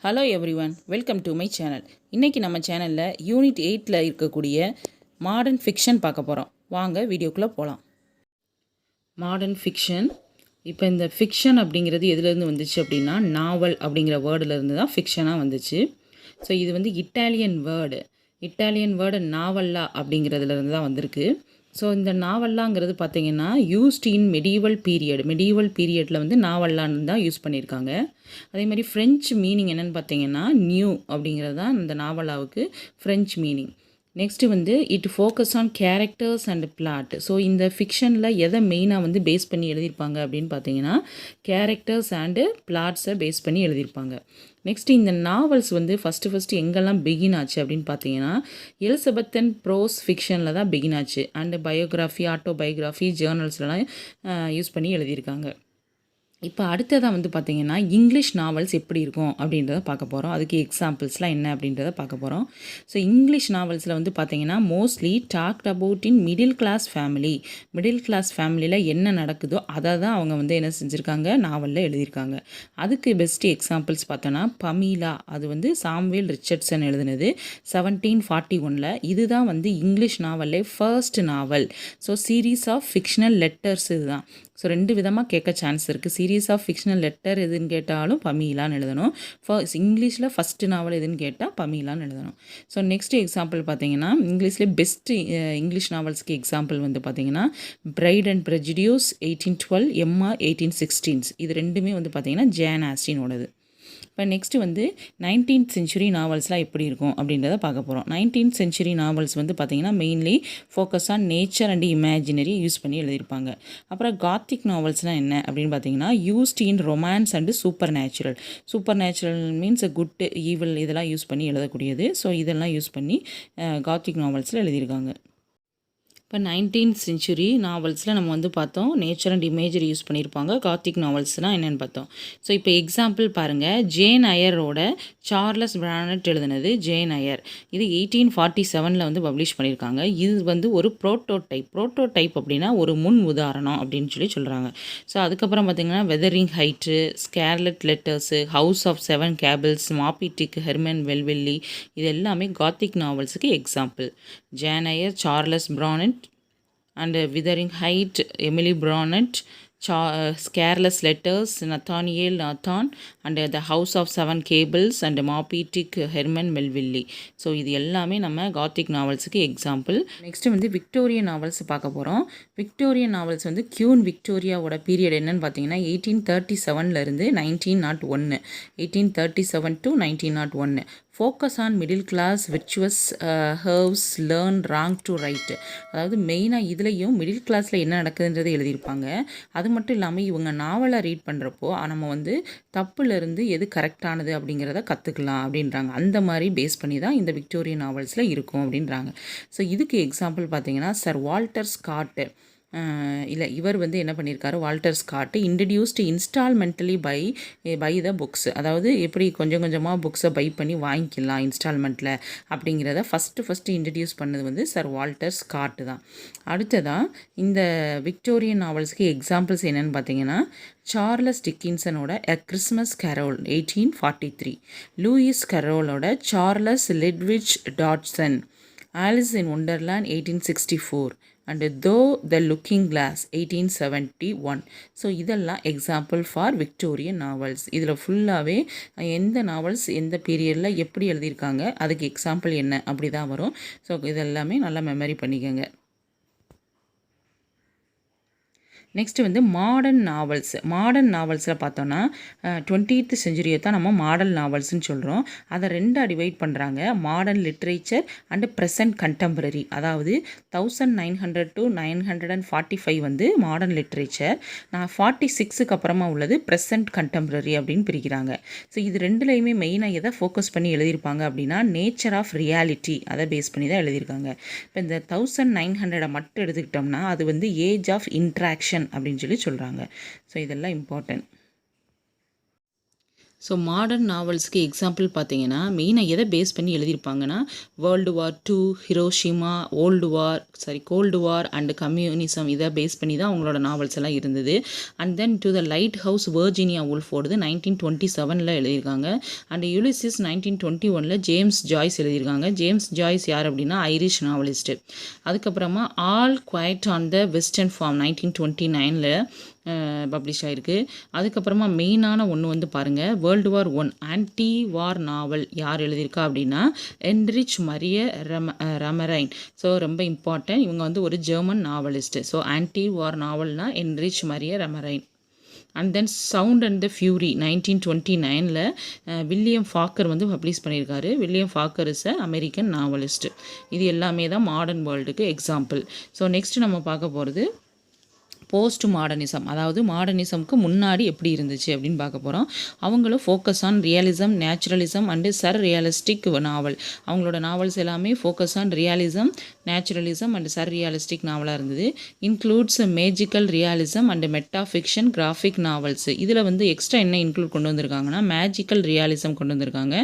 Hello everyone, welcome to my channel. இன்றைக்கி நம்ம சேனலில் யூனிட் 8ல் இருக்கக்கூடிய மாடர்ன் ஃபிக்ஷன் பார்க்க போகிறோம். வாங்க வீடியோக்குள்ளே போகலாம். Modern fiction. இப்போ இந்த ஃபிக்ஷன் அப்படிங்கிறது எதுலேருந்து வந்துச்சு அப்படின்னா, நாவல் அப்படிங்கிற வேர்டுலேருந்து தான் ஃபிக்ஷனாக வந்துச்சு. ஸோ இது வந்து இட்டாலியன் வேர்டு நாவல்லா அப்படிங்கிறதுலேருந்து தான் வந்திருக்கு. ஸோ இந்த நாவல்லாங்கிறது பார்த்திங்கன்னா யூஸ்ட் இன் மெடிவல் பீரியடில் வந்து நாவல்லான்னு தான் யூஸ் பண்ணியிருக்காங்க. அதே மாதிரி ஃப்ரெஞ்சு மீனிங் என்னென்னு பார்த்தீங்கன்னா நியூ அப்படிங்கிறது தான் இந்த நாவலாவுக்கு ஃப்ரெஞ்ச் மீனிங். நெக்ஸ்ட்டு வந்து it focus on characters and plot. So இந்த ஃபிக்ஷனில் எதை மெயினாக வந்து பேஸ் பண்ணி எழுதியிருப்பாங்க அப்படின்னு பார்த்தீங்கன்னா கேரக்டர்ஸ் அண்டு பிளாட்ஸை பேஸ் பண்ணி எழுதியிருப்பாங்க. நெக்ஸ்ட்டு இந்த நாவல்ஸ் வந்து ஃபஸ்ட்டு எங்கெல்லாம் பிகின் ஆச்சு அப்படின்னு பார்த்தீங்கன்னா எலிசபெத்தன் ப்ரோஸ் ஃபிக்ஷனில் தான் பிகின் ஆச்சு. அண்டு பயோகிராஃபி, ஆட்டோபயோகிராஃபி, ஜேர்னல்ஸ்லாம் யூஸ் பண்ணி எழுதியிருக்காங்க. இப்போ அடுத்ததாக வந்து பார்த்திங்கன்னா இங்கிலீஷ் நாவல்ஸ் எப்படி இருக்கும் அப்படின்றத பார்க்க போகிறோம். அதுக்கு எக்ஸாம்பிள்ஸ்லாம் என்ன அப்படின்றத பார்க்க போகிறோம். ஸோ இங்கிலீஷ் நாவல்ஸில் வந்து பார்த்திங்கன்னா mostly talked about in middle class ஃபேமிலியில் என்ன நடக்குதோ அதை தான் அவங்க வந்து என்ன செஞ்சுருக்காங்க, நாவலில் எழுதியிருக்காங்க. அதுக்கு பெஸ்ட்டு எக்ஸாம்பிள்ஸ் பார்த்தோன்னா பமீலா, அது வந்து சாம்வேல் ரிச்சர்ட்சன் எழுதுனது 1741. இதுதான் வந்து இங்கிலீஷ் நாவல்லே first novel. So series of fictional letters இதுதான். ஸோ 2 விதமாக கேட்க சான்ஸ் இருக்குது. சீரீஸ் ஆஃப் ஃபிக்ஷனல் லெட்டர் எதுன்னு கேட்டாலும் பமீலான்னு எழுதணும். இங்கிலீஷில் ஃபஸ்ட்டு நாவல் எதுன்னு கேட்டால் பமீலான்னு எழுதணும். ஸோ நெக்ஸ்ட் எக்ஸாம்பிள் பார்த்தீங்கன்னா இங்கிலீஷ்லேயே பெஸ்ட்டு இங்கிலீஷ் நாவல்ஸ்க்கு எக்ஸாம்பிள் வந்து பார்த்தீங்கன்னா பிரைட் அண்ட் ப்ரெஜுடியூஸ் 1812, எம்மா 1816. இது ரெண்டுமே வந்து பார்த்தீங்கன்னா ஜேன் ஆஸ்டினோடது. இப்போ நெக்ஸ்ட்டு வந்து 19th சென்ச்சுரி நாவல்ஸ்லாம் எப்படி இருக்கும் அப்படின்றத பார்க்க போகிறோம். 19th சென்ச்சுரி நாவல்ஸ் வந்து பார்த்திங்கன்னா mainly focus on nature and imaginary use பண்ணி எழுதியிருப்பாங்க. அப்புறம் காத்திக் நாவல்ஸ்னால் என்ன அப்படின்னு பார்த்தீங்கன்னா used in romance and super natural means good, evil இதெல்லாம் யூஸ் பண்ணி எழுதக்கூடியது. ஸோ இதெல்லாம் யூஸ் பண்ணி காத்திக் நாவல்ஸில் எழுதியிருக்காங்க. இப்போ 19th சென்ச்சுரி நாவல்ஸில் நம்ம வந்து பார்த்தோம் நேச்சர் அண்ட் இமேஜரி யூஸ் பண்ணியிருப்பாங்க. காத்திக் நாவல்ஸ்னால் என்னென்னு பார்த்தோம். ஸோ இப்போ எக்ஸாம்பிள் பாருங்கள், ஜேன் ஐயரோட சார்லஸ் பிரானட் எழுதுனது ஜேன் ஐயர். இது 1847 வந்து பப்ளிஷ் பண்ணியிருக்காங்க. இது வந்து ஒரு ப்ரோட்டோடைப் அப்படின்னா ஒரு முன் உதாரணம் அப்படின்னு சொல்கிறாங்க. ஸோ அதுக்கப்புறம் பார்த்திங்கன்னா Wuthering Heights, Scarlet Letters, House of 7 Gables, Moby Dick, Herman Melville, இது எல்லாமே காத்திக் நாவல்ஸுக்கு example. Jane Eyre, Charles Bronte and Wuthering Heights, Emily Brontë, Careless Letters, Nathaniel Nathan, and The House of 7 Gables, and Moby Dick, Herman Melville. So இது எல்லாமே நம்ம Gothic நாவல்ஸுக்கு example. Next வந்து Victorian novels பார்க்க போகிறோம். Victorian novels வந்து Queen விக்டோரியாவோட period என்னன்னு பார்த்தீங்கன்னா 1837 1901, 1837 to 1901. Focus on middle class virtuous heroes learn wrong to right. அதாவது மெயினாக இதுலேயும் மிடில் கிளாஸில் என்ன நடக்குதுன்றதை எழுதியிருப்பாங்க. அது மட்டும் இல்லாமல் இவங்க நாவலை ரீட் பண்ணுறப்போ நம்ம வந்து தப்புலேருந்து எது கரெக்டானது அப்படிங்கிறத கற்றுக்கலாம் அப்படின்றாங்க. அந்த மாதிரி பேஸ் பண்ணி தான் இந்த விக்டோரியன் நாவல்ஸில் இருக்கும் அப்படின்றாங்க. ஸோ இதுக்கு எக்ஸாம்பிள் பார்த்தீங்கன்னா சர் வால்டர் ஸ்காட், இவர் வந்து என்ன பண்ணியிருக்காரு, Walter Scott introduced instalmently by the books. அதாவது எப்படி கொஞ்சம் கொஞ்சமாக புக்ஸை பை பண்ணி வாங்கிக்கலாம் இன்ஸ்டால்மெண்ட்டில் அப்படிங்கிறத ஃபஸ்ட்டு இன்ட்ரடியூஸ் பண்ணது வந்து சர் வால்டர் ஸ்காட் தான். அடுத்ததான் இந்த விக்டோரியன் நாவல்ஸ்க்கு எக்ஸாம்பிள்ஸ் என்னென்னு பார்த்தீங்கன்னா சார்லஸ் டிக்கின்சனோட எ கிறிஸ்மஸ் கரோல் 1843, லூயிஸ் கரோலோட Charles Lutwidge Dodgson Alice in Wonderland 1864, and through the looking glass 1871. So இதெல்லாம் எக்ஸாம்பிள் ஃபார் விக்டோரியன் நாவல்ஸ். இதில் ஃபுல்லாகவே எந்த நாவல்ஸ் எந்த பீரியடில் எப்படி எழுதியிருக்காங்க, அதுக்கு எக்ஸாம்பிள் என்ன அப்படி தான் வரும். ஸோ இதெல்லாமே நல்லா மெமரி பண்ணிக்கோங்க. நெக்ஸ்ட்டு வந்து மாடர்ன் நாவல்ஸில் பார்த்தோன்னா 20th செஞ்சுரியை தான் நம்ம மாடர்ன் நாவல்ஸ்ன்னு சொல்கிறோம். அதை 2 டிவைட் பண்ணுறாங்க, modern literature and present contemporary. அதாவது 1900 to 945 வந்து மாடர்ன் லிட்ரேச்சர், 46க்கு அப்புறமா உள்ளது ப்ரெசன்ட் கண்டெம்பரரி அப்படின்னு பிரிக்கிறாங்க. ஸோ இது ரெண்டுலேயுமே மெயினாக எதை ஃபோக்கஸ் பண்ணி எழுதியிருப்பாங்க அப்படின்னா நேச்சர் ஆஃப் ரியாலிட்டி, அதை பேஸ் பண்ணி தான் எழுதியிருக்காங்க. இப்போ இந்த 1900 மட்டும் எடுத்துக்கிட்டோம்னா அது வந்து ஏஜ் ஆஃப் இன்ட்ராக்ஷன் அப்படின்னு சொல்கிறாங்க. ஸோ இதெல்லாம் இம்பார்ட்டன்ட். ஸோ மாடர்ன் நாவல்ஸ்க்கு எக்ஸாம்பிள் பார்த்தீங்கன்னா மெயினாக எதை பேஸ் பண்ணி எழுதியிருப்பாங்கன்னா world war 2, Hiroshima, cold war and communism இதை பேஸ் பண்ணி தான் அவங்களோட நாவல்ஸ் எல்லாம் இருந்தது. And then to the lighthouse Virginia வுல்ஃபோடது 1927 எழுதியிருக்காங்க. அண்ட் யுலிசிஸ் 1921 ஜேம்ஸ் ஜாய்ஸ் எழுதியிருக்காங்க. ஜேம்ஸ் ஜாய்ஸ் யார் அப்படின்னா ஐரிஷ் நாவலிஸ்ட்டு. அதுக்கப்புறமா all quiet on the western farm 1929 publish ஆகிருக்கு. அதுக்கப்புறமா மெயினான ஒன்று வந்து பாருங்கள், வேர்ல்டு வார் 1 ஆன்டி வார் நாவல் யார் எழுதியிருக்கா அப்படின்னா என்ரிச் மரிய ரமரைன். ஸோ ரொம்ப இம்பார்ட்டன்ட், இவங்க வந்து ஒரு German novelist. So anti war நாவல்னா Erich Maria Remarque. And then sound and the fury 1929 William Faulkner வந்து பப்ளிஷ் பண்ணியிருக்காரு. William Faulkner is American novelist. இது எல்லாமே தான் மாடர்ன் வேர்ல்டுக்கு எக்ஸாம்பிள். ஸோ நெக்ஸ்ட் நம்ம பார்க்க போகிறது போஸ்ட் மாடர்னிசம், அதாவது மாடர்னிசம்க்கு முன்னாடி எப்படி இருந்துச்சு அப்படின்னு பார்க்க போகிறோம். அவங்களும் focus on realism, naturalism and realistic novel. அவங்களோட நாவல்ஸ் எல்லாமே focus on realism, naturalism and realistic நாவலாக இருந்தது. Includes magical realism and metafiction graphic novels. இதில் வந்து எக்ஸ்ட்ரா என்ன இன்க்ளூட் கொண்டு வந்திருக்காங்கன்னா மேஜிக்கல் ரியாலிசம் கொண்டு வந்திருக்காங்க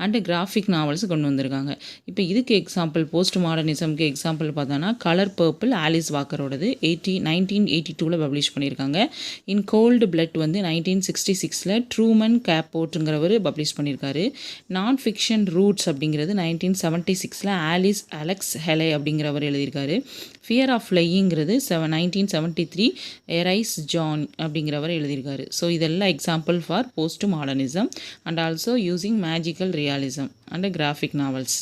அண்டு கிராஃபிக் நாவல்ஸ் கொண்டு வந்திருக்காங்க. இப்போ இதுக்கு எக்ஸாம்பிள் போஸ்ட் மாடர்னிசம்க்கு எக்ஸாம்பிள் பார்த்தோன்னா கலர் பர்பிள் ஆலிஸ் வாக்கரோடது 1982 பப்ளிஷ் பண்ணியிருக்காங்க. இன் கோல்டு பிளட் வந்து 1966 ட்ரூமன் கேப்போட்டுங்கிறவர் பப்ளிஷ் பண்ணியிருக்காரு. நான் ஃபிக்ஷன் ரூட்ஸ் அப்படிங்கிறது 1976 அலெக்ஸ் ஹெலே அப்படிங்கிறவர் எழுதியிருக்காரு. ஃபியர் ஆஃப் ஃப்ளையிங்கிறது 1973 எரைஸ் ஜான் அப்படிங்கிறவர் எழுதியிருக்காரு. ஸோ இதெல்லாம் example for post modernism and also using magical realism and graphic novels.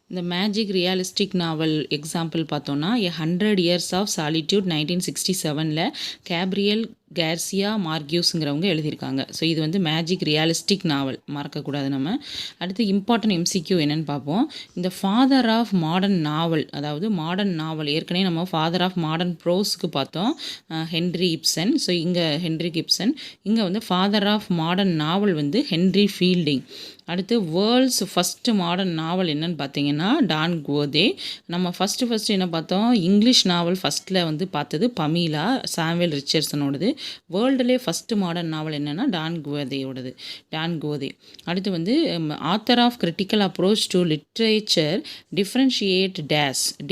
இந்த மேஜிக் ரியலிஸ்டிக் நாவல் எக்ஸாம்பிள் பார்த்தோன்னா எ 100 Years ஆஃப் சாலிட்யூட் 1967 கேப்ரியல் கேர்சியா மார்க்யூஸுங்கிறவங்க எழுதியிருக்காங்க. ஸோ இது வந்து மேஜிக் ரியலிஸ்டிக் நாவல், மறக்கக்கூடாது நம்ம. அடுத்து இம்பார்ட்டன்ட் எம்சிக்யூ என்னென்னு பார்ப்போம். இந்த ஃபாதர் ஆஃப் மாடர்ன் நாவல், அதாவது மாடர்ன் நாவல் ஏற்கனவே நம்ம ஃபாதர் ஆஃப் மாடர்ன் ப்ரோஸ்க்கு பார்த்தோம், ஹென்ரி இப்சன். ஸோ இங்கே ஹென்ரி கிப்சன், இங்கே வந்து ஃபாதர் ஆஃப் மாடர்ன் நாவல் வந்து ஹென்ரி ஃபீல்டிங். அடுத்து வேர்ல்ட்ஸ் ஃபஸ்ட்டு மாடர்ன் நாவல் என்னன்னு பார்த்தீங்கன்னா டான் கோதே. நம்ம ஃபஸ்ட்டு என்ன பார்த்தோம், இங்கிலீஷ் நாவல் ஃபஸ்ட்டில் வந்து பார்த்தது பமீலா சாமுவேல் ரிச்சர்ட்சனோடது. வேர்ல்டுலே ஃபஸ்ட்டு மாடர்ன் நாவல் என்னென்னா டான் கோதே. அடுத்து வந்து author of critical approach to literature differentiate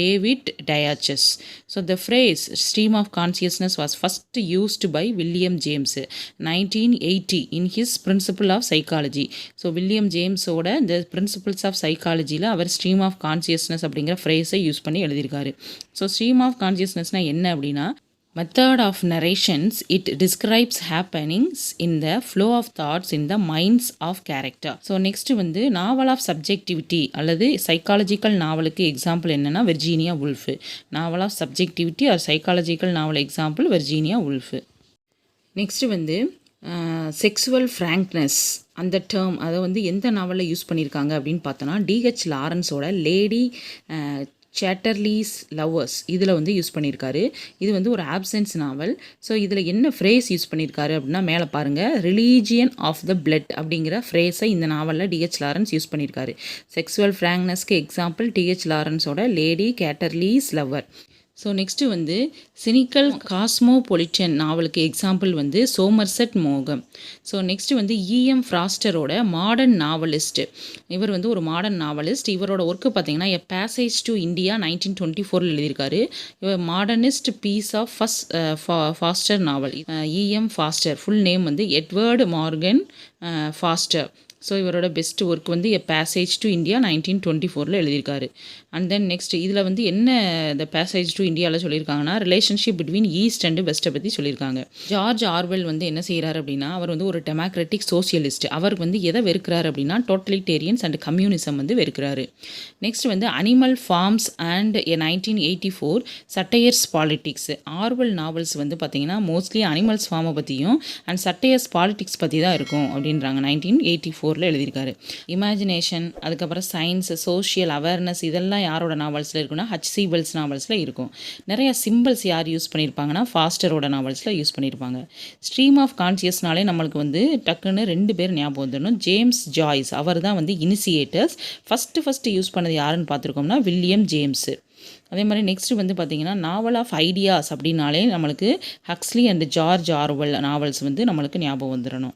David Daiches. So the phrase stream of consciousness was first used by William James 1980 in his principle of psychology. So William ஜேம்ஸோட இந்த principles of சைக்காலஜியில் அவர் stream of consciousness அப்படிங்கிற ஃப்ரேஸை use பண்ணி எழுதியிருக்காரு. So stream of கான்சியஸ்னஸ்னால் என்ன அப்படின்னா method of narrations. It describes happenings in the flow of thoughts in the minds of character. So next வந்து நாவல் ஆஃப் சப்ஜெக்டிவிட்டி அல்லது சைக்காலஜிக்கல் நாவலுக்கு எக்ஸாம்பிள் என்னென்னா Virginia Woolf. Novel of subjectivity or psychological novel example Virginia Woolf. Next வந்து sexual frankness அந்த term அதை வந்து எந்த நாவலில் யூஸ் பண்ணியிருக்காங்க அப்படின்னு பார்த்தோன்னா டிஹெச் லாரன்ஸோட லேடி சேட்டர்லீஸ் லவ்வர்ஸ் இதில் வந்து யூஸ் பண்ணியிருக்காரு. இது வந்து ஒரு ஆப்சன்ஸ் நாவல். ஸோ இதில் என்ன ஃப்ரேஸ் யூஸ் பண்ணியிருக்காரு அப்படின்னா மேலே பாருங்கள், ரிலீஜியன் ஆஃப் த பிளட் அப்படிங்கிற ஃப்ரேஸை இந்த நாவலில் டிஹெச் லாரன்ஸ் யூஸ் பண்ணியிருக்காரு. செக்ஸுவல் ஃப்ராங்க்னஸ்க்கு எக்ஸாம்பிள் டிஹெச் லாரன்ஸோட Lady Chatterley's lover. So next வந்து சினிக்கல் காஸ்மோபொலிட்டன் நாவலுக்கு எக்ஸாம்பிள் வந்து சோமர்செட் மோகம். ஸோ நெக்ஸ்ட்டு வந்து இஎம் ஃப்ராஸ்டரோட மாடர்ன் நாவலிஸ்ட். இவர் வந்து ஒரு மாடர்ன் நாவலிஸ்ட். இவரோட ஒர்க்கு பார்த்தீங்கன்னா எ பேசேஜ் டு இந்தியா 1924 எழுதியிருக்காரு. இவர் modernist piece of Foster novel. E M Foster full name வந்து எட்வர்டு மார்கன் ஃபாஸ்டர். ஸோ இவரோட பெஸ்ட் ஒர்க் வந்து எ பேசேஜ் டு இந்தியா 1924 எழுதியிருக்காரு. அண்ட் தென் நெக்ஸ்ட் இதில் வந்து என்ன இந்த பேசேஜ் டு இந்தியாவில் சொல்லியிருக்காங்கன்னா ரிலேஷன்ஷிப் பிட்வீன் ஈஸ்ட் அண்ட் வெஸ்ட்டை பற்றி சொல்லியிருக்காங்க. ஜார்ஜ் ஆர்வெல் வந்து என்ன செய்கிறார் அப்படின்னா அவர் வந்து ஒரு டெமோக்ராட்டிக் சோசியலிஸ்ட். அவர் வந்து எதை வெறுக்கிறார் அப்படின்னா டோட்டலிட்டேரியன்ஸ் அண்ட் கம்யூனிசம் வந்து வெறுக்கிறாரு. நெக்ஸ்ட் வந்து Animal Farms and 1984 satires politics. Orwell novels வந்து பார்த்திங்கன்னா மோஸ்ட்லி அனிமல்ஸ் ஃபார்மை பற்றியும் அண்ட் சட்டையர்ஸ் பாலிட்டிக்ஸ் பற்றி தான் இருக்கும் அப்படின்றாங்க. 1984 எழுதியிருக்காரு. இமேஜினேஷன், அதுக்கப்புறம் சயின்ஸ், சோஷியல் அவேர்னஸ் இதெல்லாம் யாரோட நாவல்ஸில் இருக்குன்னா ஹச்சி வெல்ஸ் நாவல்ஸில் இருக்கும். நிறைய சிம்பிள்ஸ் யார் யூஸ் பண்ணியிருப்பாங்கன்னா ஃபாஸ்டரோட நாவல்ஸில் யூஸ் பண்ணியிருப்பாங்க. ஸ்ட்ரீம் ஆஃப் கான்சியஸ்னாலே நம்மளுக்கு வந்து டக்குன்னு 2 பேர் ஞாபகம் வந்துடணும். ஜேம்ஸ் ஜாய்ஸ் அவர் தான் வந்து இனிஷியேட்டர்ஸ். ஃபஸ்ட்டு யூஸ் பண்ணது யாருன்னு பார்த்துருக்கோம்னா வில்லியம் ஜேம்ஸு. அதே மாதிரி நெக்ஸ்ட் வந்து பார்த்திங்கன்னா நாவல் ஆஃப் ஐடியாஸ் அப்படின்னாலே நம்மளுக்கு Huxley and George Orwell novels வந்து நம்மளுக்கு ஞாபகம் வந்துடணும்.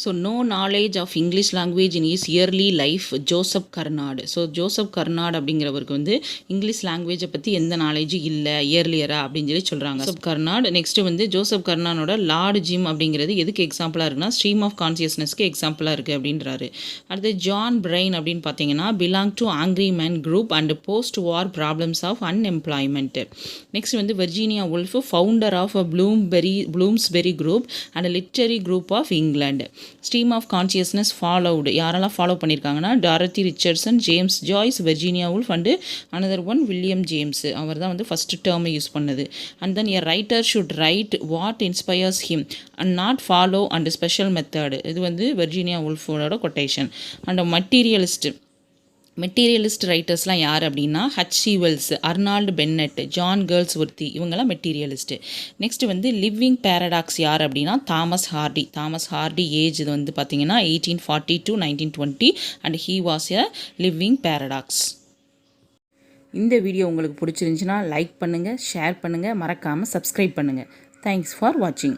So no knowledge of English language in is early life Joseph Conrad. So Joseph Conrad அப்படிங்கிறவருக்கு வந்து இங்கிலீஷ் லாங்குவேஜை பற்றி எந்த நாலேஜும் இல்லை இயர்லியரா அப்படின்னு சொல்கிறாங்க. ஜோசப் கர்னாட். நெக்ஸ்ட்டு வந்து ஜோசப் கர்னானோட லார்டு ஜிம் அப்படிங்கிறது எதுக்கு எக்ஸாம்பிளாக இருக்குன்னா ஸ்ட்ரீம் ஆஃப் கான்சியஸ்னஸ்க்கு எக்ஸாம்பிளாக இருக்குது அப்படின்றாரு. அடுத்து ஜான் பிரைன் அப்படின்னு பார்த்தீங்கன்னா belong to angry men group and post war problems of unemployment. Next வந்து Virginia Woolf founder of Bloomsbury group and literary group of England. Stream of consciousness followed யாரெல்லாம் follow பண்ணியிருக்காங்கன்னா Dorothy Richardson, James Joyce, Virginia Woolf and another one William James. அவர் தான் வந்து first டேர்மை use பண்ணது. And then a writer should write what inspires him and not follow and special method. இது வந்து Virginia உல்ஃபோட கொட்டேஷன். அண்ட் மெட்டீரியலிஸ்ட் ரைட்டர்ஸ்லாம் யார் அப்படின்னா H G Wells, Arnold Bennett, John Galsworthy, இவங்கெல்லாம் மெட்டீரியலிஸ்ட்டு. நெக்ஸ்ட் வந்து லிவிங் பேரடாக்ஸ் யார் அப்படின்னா தாமஸ் ஹார்டி ஏஜ் இது வந்து பார்த்திங்கன்னா 1840 to 1920 and he was a living paradox. இந்த வீடியோ உங்களுக்கு பிடிச்சிருந்துச்சுன்னா லைக் பண்ணுங்கள், ஷேர் பண்ணுங்கள், மறக்காமல் சப்ஸ்கிரைப் பண்ணுங்கள். தேங்க்ஸ் ஃபார் வாட்சிங்.